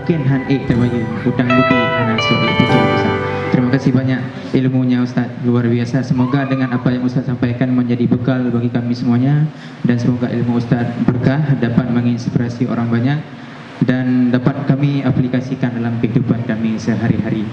mungkin hanik terbayu hutang budi anak sulit itu Ustaz. Terima kasih banyak ilmunya Ustaz, luar biasa. Semoga dengan apa yang Ustaz sampaikan menjadi bekal bagi kami semuanya, dan semoga ilmu Ustaz berkah, dapat menginspirasi orang banyak dan dapat kami aplikasikan dalam kehidupan kami sehari-hari.